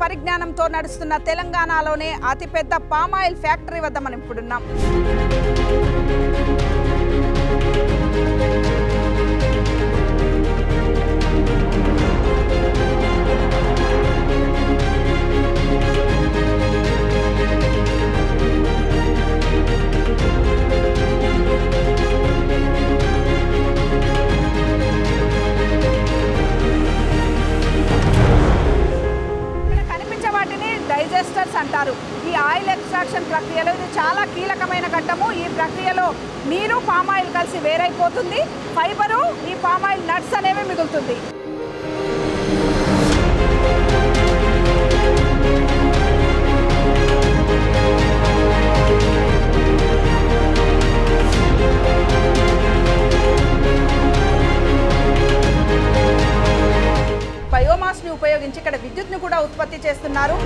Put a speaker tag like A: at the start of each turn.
A: పరిజ్ఞానంతో నడుస్తున్న తెలంగాణలోనే అతిపెద్ద పామ్ ఆయిల్ ఫ్యాక్టరీ వద్ద మనం ఇప్పుడున్నాం. డైజెస్టర్స్ అంటారు. ఈ ఆయిల్ ఎక్స్ట్రాక్షన్ ప్రక్రియలో ఇది చాలా కీలకమైన ఘట్టము. ఈ ప్రక్రియలో నీరు పామ్ ఆయిల్ కలిసి వేరైపోతుంది. ఫైబరు ఈ పామ్ ఆయిల్ నట్స్ అనేవి మిగులుతుంది. బయోమాస్ని ఉపయోగించి ఇక్కడ విద్యుత్ను కూడా ఉత్పత్తి చేస్తున్నారు.